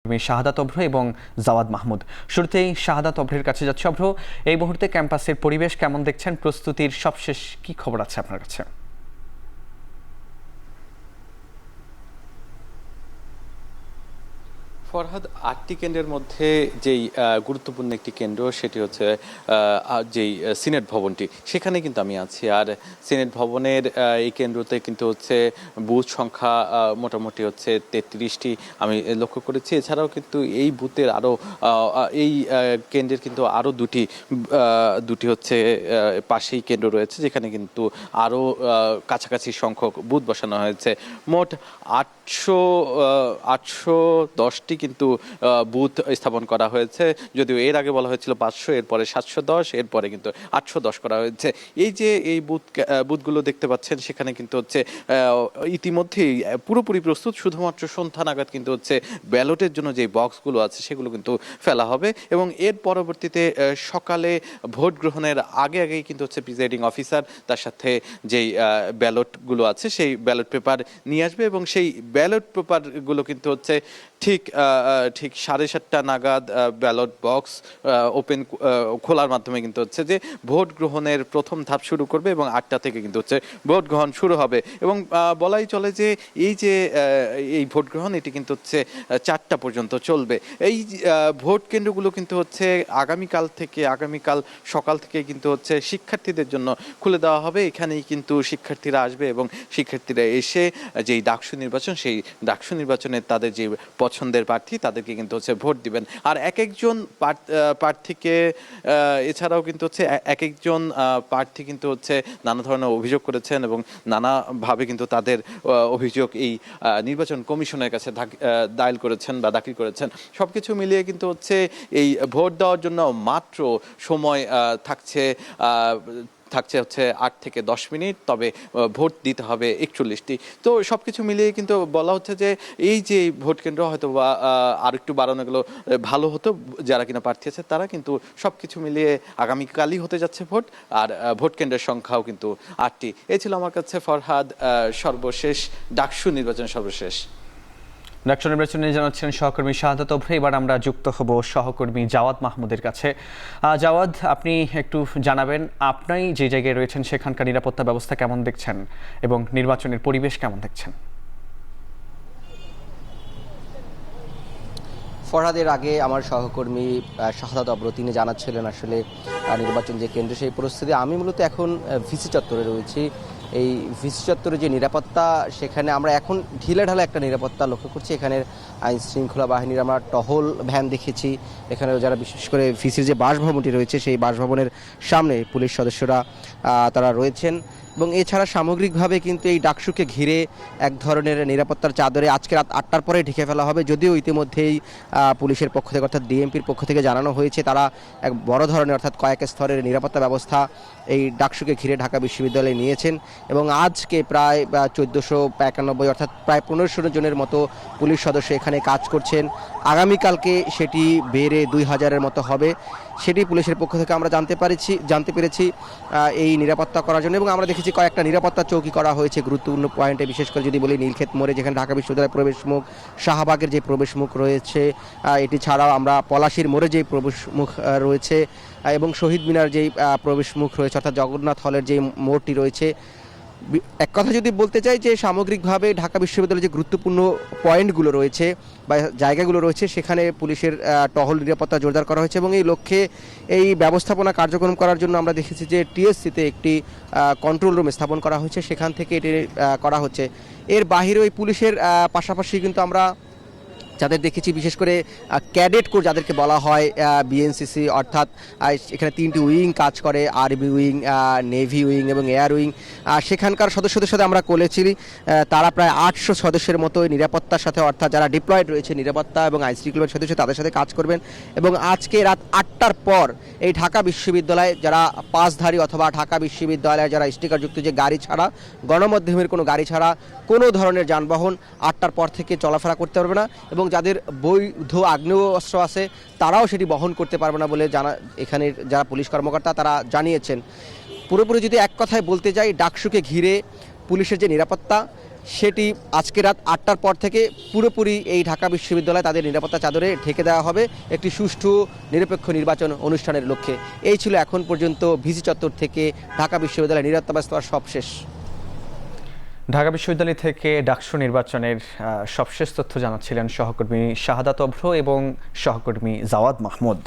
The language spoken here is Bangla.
শাহাদাত অভ্র এবং জাওয়াদ মাহমুদ। শুরুতেই শাহাদাত অভ্রের কাছে যাচ্ছে। অভ্র, এই মুহূর্তে ক্যাম্পাসের পরিবেশ কেমন দেখছেন? প্রস্তুতির সবশেষ কি খবর আছে আপনার কাছে? ফরহাদ, ৮টি কেন্দ্রের মধ্যে যেই গুরুত্বপূর্ণ একটি কেন্দ্র সেটি হচ্ছে যেই সিনেট ভবনটি, সেখানে কিন্তু আমি আছি। আর সিনেট ভবনের এই কেন্দ্রতে কিন্তু হচ্ছে বুথ সংখ্যা মোটামুটি হচ্ছে ৩৩টি আমি লক্ষ্য করেছি। এছাড়াও কিন্তু এই বুথের আরও এই কেন্দ্রের কিন্তু আরও দুটি হচ্ছে পাশেই কেন্দ্র রয়েছে, যেখানে কিন্তু আরও কাছাকাছি সংখ্যক বুথ বসানো হয়েছে। মোট 810টি কিন্তু বুথ স্থাপন করা হয়েছে। যদিও এর আগে বলা হয়েছিল 500, এরপরে 710, এরপরে কিন্তু 810 করা হয়েছে। এই যে এই বুথগুলো দেখতে পাচ্ছেন, সেখানে কিন্তু হচ্ছে ইতিমধ্যেই পুরোপুরি প্রস্তুত। শুধুমাত্র সন্ধ্যা নাগাদ কিন্তু হচ্ছে ব্যালটের জন্য যে বক্সগুলো আছে সেগুলো কিন্তু ফেলা হবে এবং এর পরবর্তীতে সকালে ভোট গ্রহণের আগেই কিন্তু হচ্ছে প্রিজাইডিং অফিসার তার সাথে যেই ব্যালটগুলো আছে সেই ব্যালট পেপার নিয়ে আসবে এবং সেই ব্যালট পেপারগুলো কিন্তু হচ্ছে ঠিক 7:30 নাগাদ ব্যালট বক্স খোলার মাধ্যমে কিন্তু হচ্ছে যে ভোট গ্রহণের প্রথম ধাপ শুরু করবে এবং 8টা থেকে কিন্তু হচ্ছে ভোট গ্রহণ শুরু হবে। এবং বলাই চলে যে এই ভোট গ্রহণ এটি কিন্তু হচ্ছে 4টা পর্যন্ত চলবে। এই ভোট কেন্দ্রগুলো কিন্তু হচ্ছে আগামীকাল সকাল থেকে কিন্তু হচ্ছে শিক্ষার্থীদের জন্য খুলে দেওয়া হবে। এখানেই কিন্তু শিক্ষার্থীরা আসবে এবং শিক্ষার্থীরা এসে যেই ডাকসু নির্বাচন, সেই ডাকসু নির্বাচনে তাদের যে পছন্দের প্রার্থী তাদেরকে কিন্তু হচ্ছে ভোট দিবেন। আর এক একজন প্রার্থীকে এছাড়াও কিন্তু হচ্ছে এক একজন প্রার্থী কিন্তু হচ্ছে নানা ধরনের অভিযোগ করেছেন এবং নানাভাবে কিন্তু তাদের অভিযোগ এই নির্বাচন কমিশনের কাছে দাখিল করেছেন। সবকিছু মিলিয়ে কিন্তু হচ্ছে এই ভোট দেওয়ার জন্য মাত্র সময় থাকছে হচ্ছে 8 থেকে 10 মিনিট, তবে ভোট দিতে হবে 41টি। তো সবকিছু মিলিয়ে কিন্তু বলা হচ্ছে যে এই যে ভোট কেন্দ্র হয়তো বা আর একটু বাড়ানো গেলো ভালো হতো, যারা কিনা প্রার্থী আছে তারা। কিন্তু সবকিছু মিলিয়ে আগামীকালই হতে যাচ্ছে ভোট, আর ভোট কেন্দ্রের সংখ্যাও কিন্তু 8টি। এই ছিল আমার কাছে ফরহাদ সর্বশেষ ডাকসু নির্বাচনের সর্বশেষ। ডাকসু নির্বাচনে জানাচ্ছেন সহকর্মী শাহাদাত অভ্র। এবার আমরা যুক্ত হব সহকর্মী জাওয়াদ মাহমুদের কাছে। জাওয়াদ, আপনি একটু জানাবেন, আপনি যে জায়গায় রয়েছেন সেখানকার নিরাপত্তা ব্যবস্থা কেমন দেখছেন এবং নির্বাচনের পরিবেশ কেমন দেখছেন? ফরহাদের আগে আমার সহকর্মী শাহাদাত অভ্র তিনি জানাচ্ছিলেন আসলে নির্বাচন যে কেন্দ্রে সেই পরিস্থিতি। আমি মূলত এখন ভিসি চত্বরে রয়েছি। এই ভিসি চত্বরে যে নিরাপত্তা, সেখানে আমরা এখন ঢিলেঢালা একটা নিরাপত্তা লক্ষ্য করছি। এখানের আইন শৃঙ্খলা বাহিনীর আমরা টহল ভ্যান দেখেছি। এখানে যারা বিশেষ করে ভিসির যে বাসভবনটি রয়েছে সেই বাসভবনের সামনে পুলিশ সদস্যরা তারা রয়েছেন। এবং এছাড়া সামগ্রিকভাবে কিন্তু এই ডাকসুকে ঘিরে এক ধরনের নিরাপত্তার চাদরে আজকে রাত 8টার পরে ঢেকে ফেলা হবে। যদিও ইতিমধ্যেই পুলিশের পক্ষ থেকে অর্থাৎ ডিএমপির পক্ষ থেকে জানানো হয়েছে তারা এক বড় ধরনের অর্থাৎ কয়েক স্তরের নিরাপত্তা ব্যবস্থা এই ডাকসুকে ঘিরে ঢাকা বিশ্ববিদ্যালয়ে নিয়েছেন। এবং আজকে প্রায় 1491 অর্থাৎ প্রায় 1500 জনের মতো পুলিশ সদস্য এখানে কাজ করছেন। আগামীকালকে সেটি বেড়ে 2000-এর মতো হবে, সেটি পুলিশের পক্ষ থেকে আমরা জানতে পেরেছি এই নিরাপত্তা করার জন্য। এবং আমরা দেখেছি কয়েকটা নিরাপত্তা চৌকি করা হয়েছে গুরুত্বপূর্ণ পয়েন্টে, বিশেষ করে যদি বলি নীলক্ষেত মোড়ে যেখানে ঢাকা বিশ্ববিদ্যালয়ের প্রবেশমুখ, শাহবাগের যে প্রবেশমুখ রয়েছে এটি ছাড়াও আমরা পলাশীর মোড়ে যে প্রবেশমুখ রয়েছে এবং শহীদ মিনার যেই প্রবেশমুখ রয়েছে অর্থাৎ জগন্নাথ হলের যে মোড়টি রয়েছে। এক কথা যদি বলতে চাই যে সামগ্রিকভাবে ঢাকা বিশ্ববিদ্যালয়ের যে গুরুত্বপূর্ণ পয়েন্টগুলো রয়েছে বা জায়গাগুলো রয়েছে সেখানে পুলিশের টহল নিরাপত্তা জোরদার করা হয়েছে। এবং এই লক্ষ্যে এই ব্যবস্থাপনা কার্যক্রম করার জন্য আমরা দেখেছি যে টিএসসিতে একটি কন্ট্রোল রুম স্থাপন করা হয়েছে, সেখান থেকে এটি করা হচ্ছে। এর বাহিরে ওই পুলিশের পাশাপাশি কিন্তু আমরা যাদের দেখেছি বিশেষ করে ক্যাডেট কোর যাদেরকে বলা হয় বিএনসিসি, অর্থাৎ এখানে 3টি উইং কাজ করে, আর্মি উইং, নেভি উইং এবং এয়ার উইং। সেখানকার সদস্যদের সাথে আমরা বলেছি তারা প্রায় 800 সদস্যের মতো নিরাপত্তার সাথে অর্থাৎ যারা ডিপ্লয়েড রয়েছে নিরাপত্তা এবং আইনশৃঙ্খলার সদস্য তাদের সাথে কাজ করবেন। এবং আজকে রাত 8টার পর এই ঢাকা বিশ্ববিদ্যালয়ে যারা পাসধারী অথবা ঢাকা বিশ্ববিদ্যালয়ে যারা স্টিকারযুক্ত যে গাড়ি ছাড়া, গণমাধ্যমের কোনো গাড়ি ছাড়া কোনো ধরনের যানবাহন 8টার পর থেকে চলাফেরা করতে পারবে না। এবং যাদের বৈধ আগ্নেয়াস্ত্র আছে তারাও সেটি বহন করতে পারবে না বলে এখানে যারা পুলিশ কর্মকর্তা তারা জানিয়েছেন। পুরোপুরি যদি এক কথায় বলতে যাই, ডাকসুকে ঘিরে পুলিশের যে নিরাপত্তা সেটি আজকে রাত 8টার পর থেকে পুরোপুরি এই ঢাকা বিশ্ববিদ্যালয় তাদের নিরাপত্তা চাদরে ঢেকে দেওয়া হবে একটি সুষ্ঠু নিরপেক্ষ নির্বাচন অনুষ্ঠানের লক্ষ্যে। এই ছিল এখন পর্যন্ত ভিসি চত্বর থেকে ঢাকা বিশ্ববিদ্যালয়ের নিরাপত্তা ব্যবস্থা সবশেষ। ঢাকা বিশ্ববিদ্যালয় থেকে ডাকসু নির্বাচনের সবশেষ তথ্য জানাচ্ছিলেন সহকর্মী শাহাদাত অভ্র এবং সহকর্মী জাওয়াদ মাহমুদ।